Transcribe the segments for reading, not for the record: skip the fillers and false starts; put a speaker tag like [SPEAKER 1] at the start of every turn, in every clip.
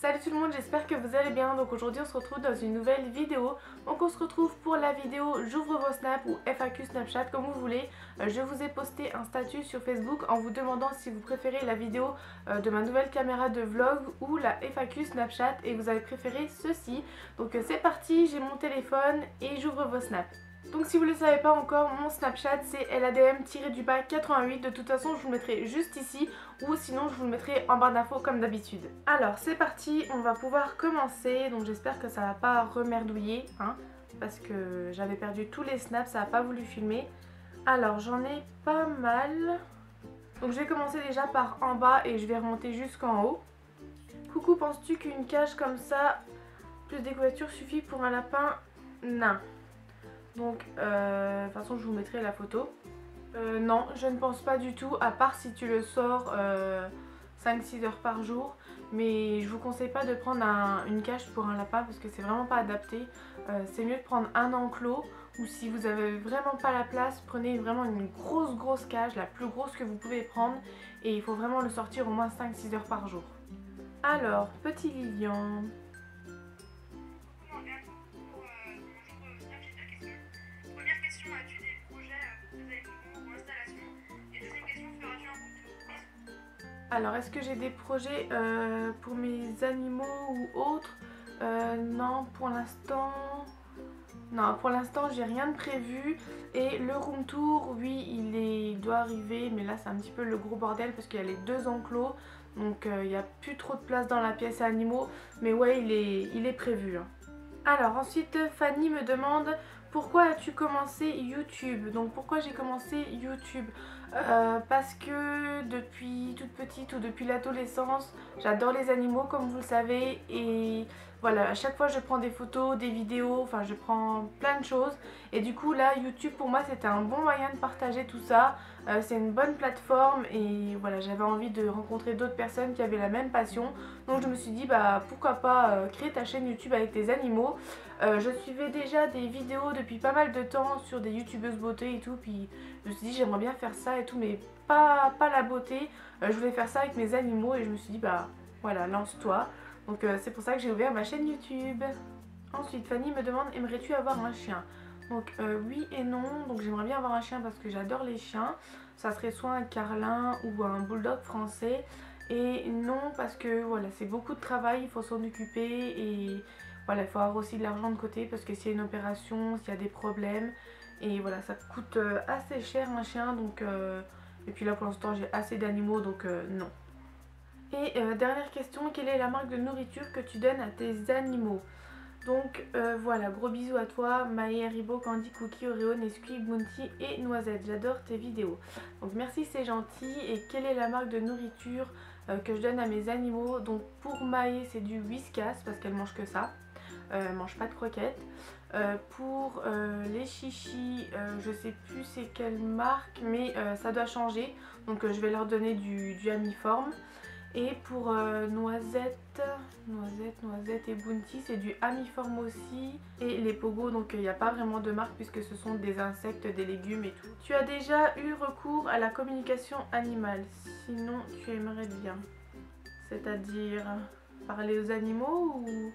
[SPEAKER 1] Salut tout le monde, j'espère que vous allez bien. Donc aujourd'hui on se retrouve dans une nouvelle vidéo. Donc on se retrouve pour la vidéo j'ouvre vos snaps ou FAQ Snapchat comme vous voulez. Je vous ai posté un statut sur Facebook en vous demandant si vous préférez la vidéo de ma nouvelle caméra de vlog ou la FAQ Snapchat et vous avez préféré ceci. Donc c'est parti, j'ai mon téléphone et j'ouvre vos snaps. Donc si vous ne le savez pas encore, mon Snapchat c'est LADM-88. De toute façon je vous le mettrai juste ici ou sinon je vous le mettrai en barre d'infos comme d'habitude. Alors c'est parti, on va pouvoir commencer. Donc j'espère que ça va pas remerdouiller hein, parce que j'avais perdu tous les snaps, ça n'a pas voulu filmer. Alors j'en ai pas mal. Donc je vais commencer déjà par en bas et je vais remonter jusqu'en haut. Coucou, penses-tu qu'une cage comme ça plus des couvertures suffit pour un lapin nain? Donc, de toute façon, je vous mettrai la photo. Non, je ne pense pas du tout, à part si tu le sors 5-6 heures par jour. Mais je vous conseille pas de prendre une cage pour un lapin parce que c'est vraiment pas adapté. C'est mieux de prendre un enclos ou si vous avez vraiment pas la place, prenez vraiment une grosse cage, la plus grosse que vous pouvez prendre. Et il faut vraiment le sortir au moins 5-6 heures par jour. Alors, petit Lilian.
[SPEAKER 2] As-tu des projets de développement ou installation? Et deuxième question, feras-tu un compte?
[SPEAKER 1] Alors, est-ce que j'ai des projets pour mes animaux ou autres? Non, pour l'instant... Non, pour l'instant, j'ai rien de prévu. Et le room tour, oui, il doit arriver. Mais là, c'est un petit peu le gros bordel parce qu'il y a les deux enclos. Donc, il n'y a plus trop de place dans la pièce animaux. Mais ouais, il est prévu. Hein. Alors, ensuite, Fanny me demande... Pourquoi as-tu commencé YouTube? Donc pourquoi j'ai commencé YouTube? Parce que depuis toute petite ou depuis l'adolescence, j'adore les animaux comme vous le savez. Et voilà, à chaque fois je prends des photos, des vidéos, enfin je prends plein de choses. Et du coup là, YouTube pour moi c'était un bon moyen de partager tout ça. C'est une bonne plateforme et voilà, j'avais envie de rencontrer d'autres personnes qui avaient la même passion. Donc je me suis dit bah pourquoi pas créer ta chaîne YouTube avec tes animaux. Je suivais déjà des vidéos depuis pas mal de temps sur des youtubeuses beauté et tout, puis je me suis dit j'aimerais bien faire ça et tout, mais pas la beauté. Je voulais faire ça avec mes animaux et je me suis dit bah voilà, lance-toi. Donc c'est pour ça que j'ai ouvert ma chaîne YouTube. Ensuite Fanny me demande aimerais-tu avoir un chien? Donc oui et non, donc j'aimerais bien avoir un chien parce que j'adore les chiens. Ça serait soit un carlin ou un bulldog français. Et non parce que voilà, c'est beaucoup de travail, il faut s'en occuper et voilà, il faut avoir aussi de l'argent de côté parce que s'il y a une opération, s'il y a des problèmes. Et voilà, ça coûte assez cher un chien donc et puis là pour l'instant j'ai assez d'animaux donc non. Et dernière question, quelle est la marque de nourriture que tu donnes à tes animaux? Donc voilà, gros bisous à toi, Maë, Haribo, Candy, Cookie, Oreo, Nesquik, Bounty et Noisette. J'adore tes vidéos. Donc merci, c'est gentil. Et quelle est la marque de nourriture que je donne à mes animaux? Donc pour Maë, c'est du Whiskas parce qu'elle mange que ça. Elle mange pas de croquettes. Pour les chichis, je sais plus c'est quelle marque, mais ça doit changer. Donc je vais leur donner du Amiform. Et pour Noisette et Bounty, c'est du Amiform aussi. Et les Pogo, donc il n'y a pas vraiment de marque puisque ce sont des insectes, des légumes et tout. Tu as déjà eu recours à la communication animale? Sinon, tu aimerais bien. C'est-à-dire parler aux animaux ou...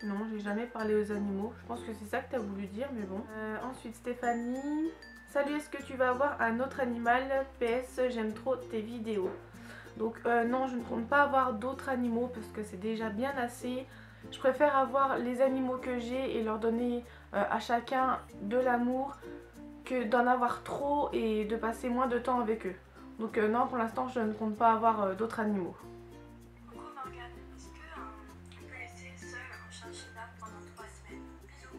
[SPEAKER 1] Non, j'ai jamais parlé aux animaux. Je pense que c'est ça que tu as voulu dire, mais bon. Ensuite, Stéphanie. Salut, est-ce que tu vas avoir un autre animal? PS, j'aime trop tes vidéos. Donc non, je ne compte pas avoir d'autres animaux parce que c'est déjà bien assez. Je préfère avoir les animaux que j'ai et leur donner à chacun de l'amour que d'en avoir trop et de passer moins de temps avec eux. Donc non, pour l'instant, je ne compte pas avoir d'autres animaux.
[SPEAKER 2] Coucou Morgane, est-ce qu'on peut laisser seul un chinchilla pendant 3 semaines? Bisous.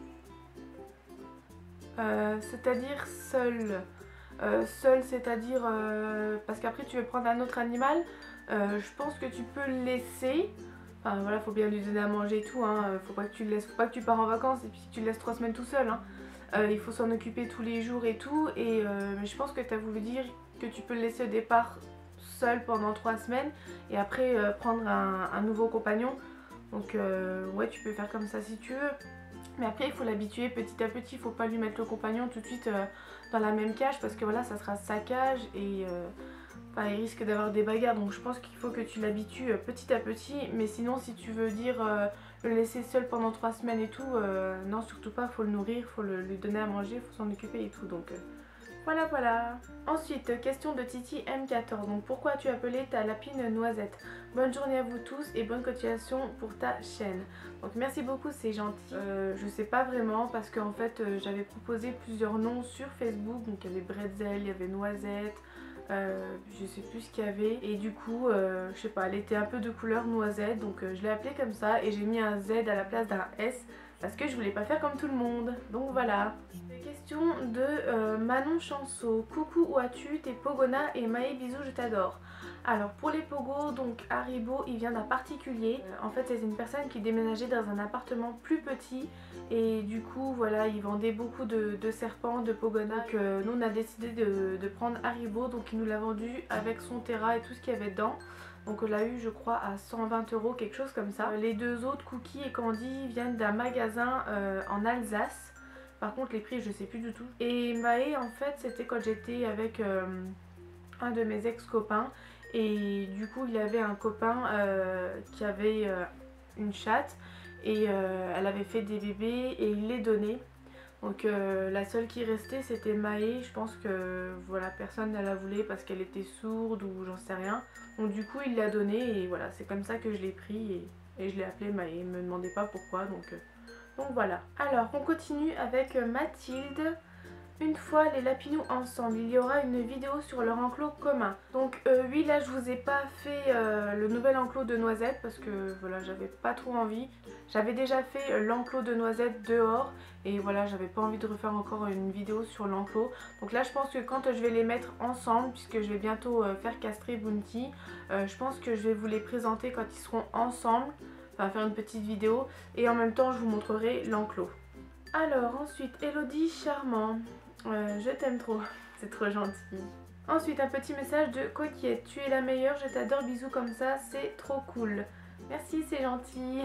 [SPEAKER 1] C'est-à-dire seul. Seul, c'est-à-dire parce qu'après tu veux prendre un autre animal, je pense que tu peux le laisser. Enfin voilà, faut bien lui donner à manger et tout, hein. Faut pas que tu le laisses, faut pas que tu pars en vacances et puis tu le laisses 3 semaines tout seul. Hein. Il faut s'en occuper tous les jours et tout. Et mais je pense que tu as voulu dire que tu peux le laisser au départ seul pendant 3 semaines et après prendre un nouveau compagnon. Donc ouais, tu peux faire comme ça si tu veux. Mais après il faut l'habituer petit à petit, il faut pas lui mettre le compagnon tout de suite dans la même cage parce que voilà, ça sera sa cage et Enfin, il risque d'avoir des bagarres, donc je pense qu'il faut que tu l'habitues petit à petit. Mais sinon, si tu veux dire le laisser seul pendant 3 semaines et tout, non, surtout pas, faut le nourrir, faut lui donner à manger, faut s'en occuper et tout. Donc voilà, voilà. Ensuite, question de Titi M14. Donc pourquoi as-tu appelé ta lapine Noisette? Bonne journée à vous tous et bonne continuation pour ta chaîne. Donc merci beaucoup, c'est gentil. Je sais pas vraiment parce qu'en fait j'avais proposé plusieurs noms sur Facebook. Donc il y avait Bretzel, il y avait Noisette. Je sais plus ce qu'il y avait et du coup je sais pas, elle était un peu de couleur noisette, donc je l'ai appelée comme ça et j'ai mis un Z à la place d'un S parce que je voulais pas faire comme tout le monde. Donc voilà. Question de Manon Chanceau. Coucou, où as-tu tes Pogona et Maë, bisous, je t'adore. Alors pour les pogos, donc Haribo il vient d'un particulier. En fait c'est une personne qui déménageait dans un appartement plus petit et du coup voilà, il vendait beaucoup de serpents, de pogona. Donc nous on a décidé de prendre Haribo, donc il nous l'a vendu avec son terra et tout ce qu'il y avait dedans. Donc on l'a eu je crois à 120 €, quelque chose comme ça. Les deux autres, Cookies et Candy, viennent d'un magasin en Alsace. Par contre les prix je sais plus du tout. Et Maë en fait c'était quand j'étais avec un de mes ex-copains. Et du coup il avait un copain qui avait une chatte. Et elle avait fait des bébés et il les donnait. Donc la seule qui restait c'était Maë. Je pense que voilà, personne ne la voulait parce qu'elle était sourde ou j'en sais rien. Donc du coup il l'a donnée et voilà, c'est comme ça que je l'ai pris et je l'ai appelé Maë. Il me demandait pas pourquoi, donc voilà. Alors on continue avec Mathilde. Une fois les lapinous ensemble, il y aura une vidéo sur leur enclos commun. Donc oui, là je vous ai pas fait le nouvel enclos de Noisette parce que voilà, j'avais pas trop envie. J'avais déjà fait l'enclos de Noisette dehors et voilà, j'avais pas envie de refaire encore une vidéo sur l'enclos. Donc là je pense que quand je vais les mettre ensemble, puisque je vais bientôt faire castrer Bounty, je pense que je vais vous les présenter quand ils seront ensemble. Enfin faire une petite vidéo et en même temps je vous montrerai l'enclos. Alors ensuite, Elodie Charmant, je t'aime trop, c'est trop gentil. Ensuite un petit message de Coquette, tu es la meilleure, je t'adore, bisous comme ça, c'est trop cool. Merci, c'est gentil.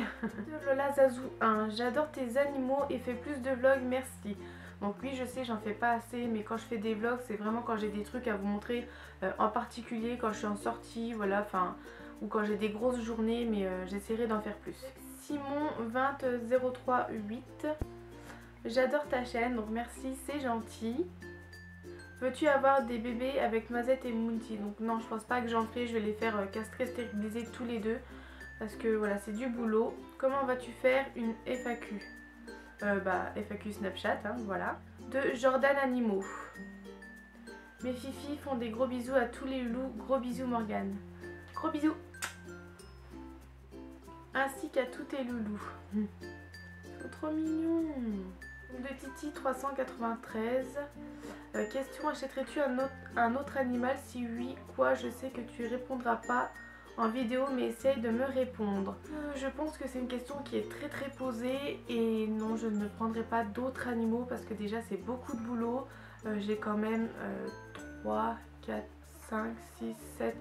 [SPEAKER 1] Lola Zazou 1, j'adore tes animaux et fais plus de vlogs, merci. Donc oui je sais, j'en fais pas assez, mais quand je fais des vlogs c'est vraiment quand j'ai des trucs à vous montrer, en particulier quand je suis en sortie, voilà, enfin, ou quand j'ai des grosses journées, mais j'essaierai d'en faire plus. Simon 20038, j'adore ta chaîne, donc merci, c'est gentil. Veux-tu avoir des bébés avec Noisette et Bounty? Donc non, je pense pas que j'en ferai, je vais les faire castrer, stériliser tous les deux. Parce que voilà, c'est du boulot. Comment vas-tu faire une FAQ? FAQ Snapchat, hein, voilà. De Jordan Animaux. Mes fifis font des gros bisous à tous les loups. Gros bisous Morgane. Gros bisous. Ainsi qu'à tous tes loulous. Ils sont trop mignons. De Titi 393. Question, achèterais-tu un autre animal? Si oui, quoi? Je sais que tu répondras pas en vidéo, mais essaye de me répondre. Je pense que c'est une question qui est très posée et non, je ne prendrai pas d'autres animaux parce que déjà c'est beaucoup de boulot. J'ai quand même 3, 4, 5, 6, 7,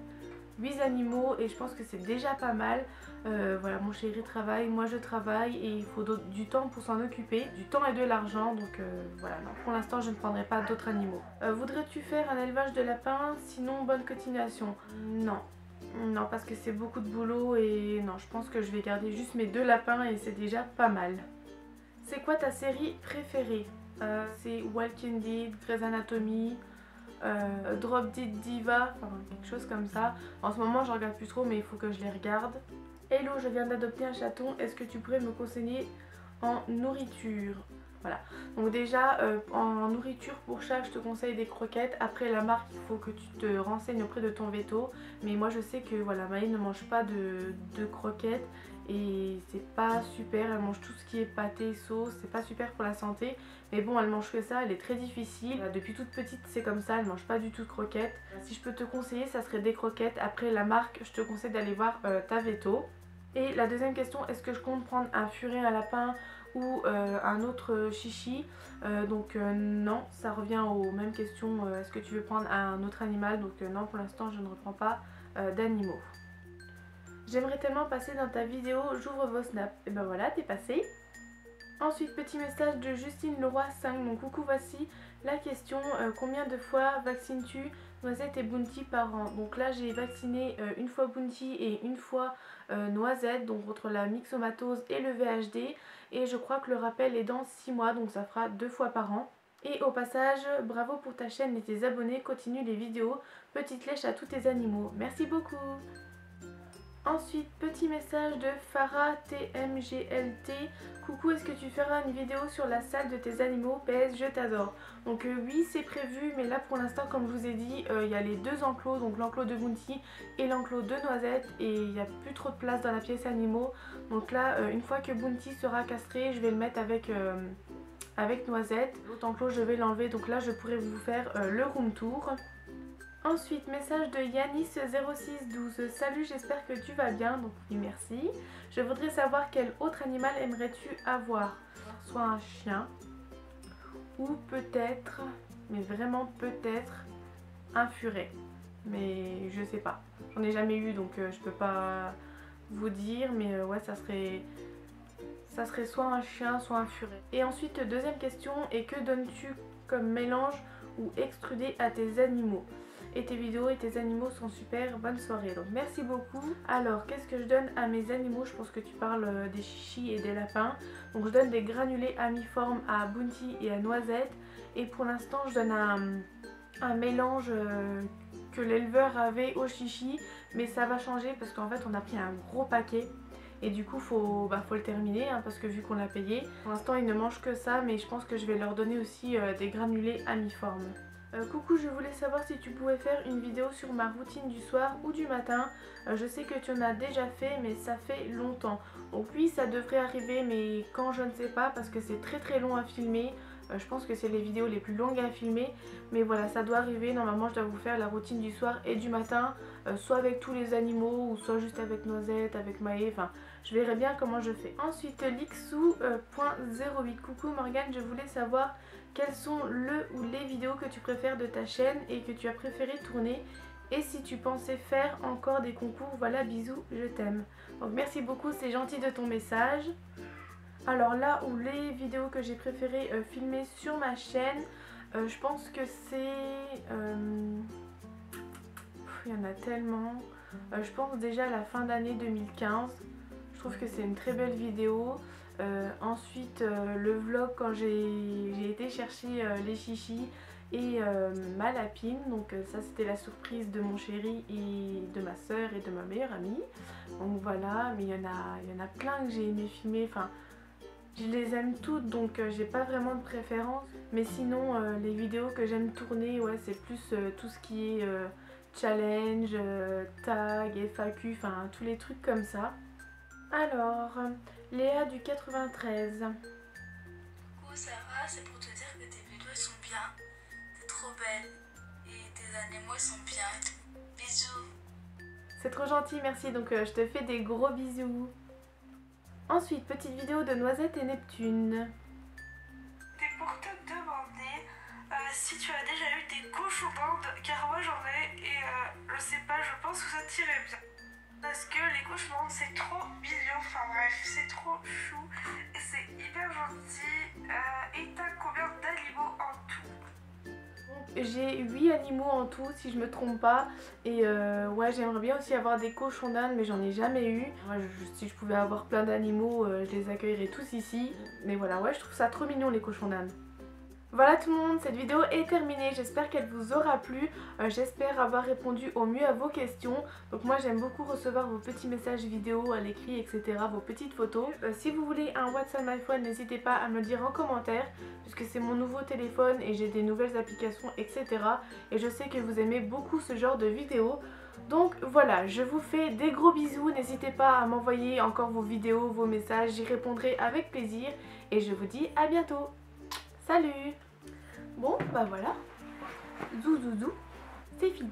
[SPEAKER 1] 8 animaux et je pense que c'est déjà pas mal. Voilà, mon chéri travaille, moi je travaille et il faut du temps pour s'en occuper, du temps et de l'argent, donc voilà, non, pour l'instant je ne prendrai pas d'autres animaux. Voudrais-tu faire un élevage de lapins? Sinon bonne continuation. Non. Non, parce que c'est beaucoup de boulot et non, je pense que je vais garder juste mes 2 lapins et c'est déjà pas mal. C'est quoi ta série préférée? C'est Walking Dead, Grey's Anatomy, Drop Dead Diva, enfin quelque chose comme ça. En ce moment je regarde plus trop mais il faut que je les regarde. Hello, je viens d'adopter un chaton, est-ce que tu pourrais me conseiller en nourriture? Voilà, donc déjà en nourriture pour chat je te conseille des croquettes. Après la marque il faut que tu te renseignes auprès de ton veto. Mais moi je sais que voilà, Maë ne mange pas de croquettes et c'est pas super. Elle mange tout ce qui est pâté, sauce, c'est pas super pour la santé. Mais bon, elle mange que ça, elle est très difficile. Depuis toute petite c'est comme ça, elle mange pas du tout de croquettes. Si je peux te conseiller ça serait des croquettes. Après la marque je te conseille d'aller voir ta veto. Et la deuxième question, est-ce que je compte prendre un furet, un lapin ou un autre chichi? Donc non, ça revient aux mêmes questions. Est-ce que tu veux prendre un autre animal? Donc non, pour l'instant je ne reprends pas d'animaux. J'aimerais tellement passer dans ta vidéo, j'ouvre vos snaps. Et ben voilà, t'es passé. Ensuite, petit message de Justine Leroy 5. Donc coucou, voici la question. Combien de fois vaccines-tu Noisette et Bounty par an. Donc là j'ai vacciné une fois Bounty et une fois Noisette, donc contre la myxomatose et le VHD. Et je crois que le rappel est dans 6 mois, donc ça fera 2 fois par an. Et au passage, bravo pour ta chaîne et tes abonnés, continue les vidéos. Petite lèche à tous tes animaux. Merci beaucoup. Ensuite, petit message de Farah TMGLT. Coucou, est-ce que tu feras une vidéo sur la salle de tes animaux? PS, je t'adore. Donc oui, c'est prévu, mais là pour l'instant, comme je vous ai dit, il y a les deux enclos, donc l'enclos de Bounty et l'enclos de Noisette, et il n'y a plus trop de place dans la pièce animaux. Donc là, une fois que Bounty sera castré, je vais le mettre avec Noisette. L'autre enclos, je vais l'enlever, donc là je pourrai vous faire le room tour. Ensuite, message de Yanis0612. Salut, j'espère que tu vas bien. Donc oui, merci. Je voudrais savoir quel autre animal aimerais-tu avoir? Soit un chien ou peut-être, mais vraiment peut-être, un furet. Mais je sais pas. J'en ai jamais eu donc je peux pas vous dire. Mais ouais, ça serait soit un chien, soit un furet. Et ensuite, deuxième question. Et que donnes-tu comme mélange ou extrudé à tes animaux? Et tes vidéos et tes animaux sont super, bonne soirée. Donc merci beaucoup. Alors qu'est-ce que je donne à mes animaux? Je pense que tu parles des chichis et des lapins. Donc je donne des granulés amiformes à Bounty et à Noisette. Et pour l'instant je donne un mélange que l'éleveur avait au chichi. Mais ça va changer parce qu'en fait on a pris un gros paquet. Et du coup faut le terminer hein, parce que vu qu'on l'a payé. Pour l'instant ils ne mangent que ça, mais je pense que je vais leur donner aussi des granulés amiformes. Coucou, je voulais savoir si tu pouvais faire une vidéo sur ma routine du soir ou du matin. Je sais que tu en as déjà fait, mais ça fait longtemps. Donc oui, ça devrait arriver, mais quand je ne sais pas, parce que c'est très long à filmer. Je pense que c'est les vidéos les plus longues à filmer. Mais voilà, ça doit arriver. Normalement, je dois vous faire la routine du soir et du matin. Soit avec tous les animaux, ou soit juste avec Noisette, avec Maë. Enfin, je verrai bien comment je fais. Ensuite, Lixou.08. Coucou Morgane, je voulais savoir quelles sont le ou les vidéos que tu préfères de ta chaîne et que tu as préféré tourner. Et si tu pensais faire encore des concours, voilà, bisous, je t'aime. Donc merci beaucoup, c'est gentil de ton message. Alors là où les vidéos que j'ai préféré filmer sur ma chaîne, je pense que c'est... il y en a tellement. Je pense déjà à la fin d'année 2015. Je trouve que c'est une très belle vidéo. Ensuite le vlog quand j'ai été chercher les chichis et ma lapine. Donc ça c'était la surprise de mon chéri et de ma soeur et de ma meilleure amie. Donc voilà, mais il y en a plein que j'ai aimé filmer. Enfin, je les aime toutes donc j'ai pas vraiment de préférence. Mais sinon les vidéos que j'aime tourner, ouais, c'est plus tout ce qui est challenge, tag, FAQ, enfin tous les trucs comme ça. Alors, Léa du 93.
[SPEAKER 3] Coucou, ça va? C'est pour te dire que tes vidéos sont bien. T'es trop belle. Et tes animaux sont bien. Bisous.
[SPEAKER 1] C'est trop gentil, merci. Donc je te fais des gros bisous. Ensuite, petite vidéo de Noisette et Neptune.
[SPEAKER 2] C'est pour te demander si tu as déjà eu des cochons d'Inde, car moi j'en ai et je sais pas, je pense que ça tirait bien. Parce que les cochons d'Inde c'est trop mignon, enfin bref, c'est trop chou et c'est hyper gentil. Et t'as combien d'animaux en tout?
[SPEAKER 1] J'ai 8 animaux en tout si je me trompe pas. Et ouais, j'aimerais bien aussi avoir des cochons d'Inde, mais j'en ai jamais eu. Moi, si je pouvais avoir plein d'animaux, je les accueillerais tous ici. Mais voilà, ouais, je trouve ça trop mignon les cochons d'Inde. Voilà tout le monde, cette vidéo est terminée, j'espère qu'elle vous aura plu, j'espère avoir répondu au mieux à vos questions. Donc moi j'aime beaucoup recevoir vos petits messages vidéo à l'écrit, etc., vos petites photos. Si vous voulez un WhatsApp iPhone, n'hésitez pas à me le dire en commentaire, puisque c'est mon nouveau téléphone et j'ai des nouvelles applications, etc. Et je sais que vous aimez beaucoup ce genre de vidéos. Donc voilà, je vous fais des gros bisous, n'hésitez pas à m'envoyer encore vos vidéos, vos messages, j'y répondrai avec plaisir. Et je vous dis à bientôt. Salut! Bon, bah voilà. Zou, c'est fini.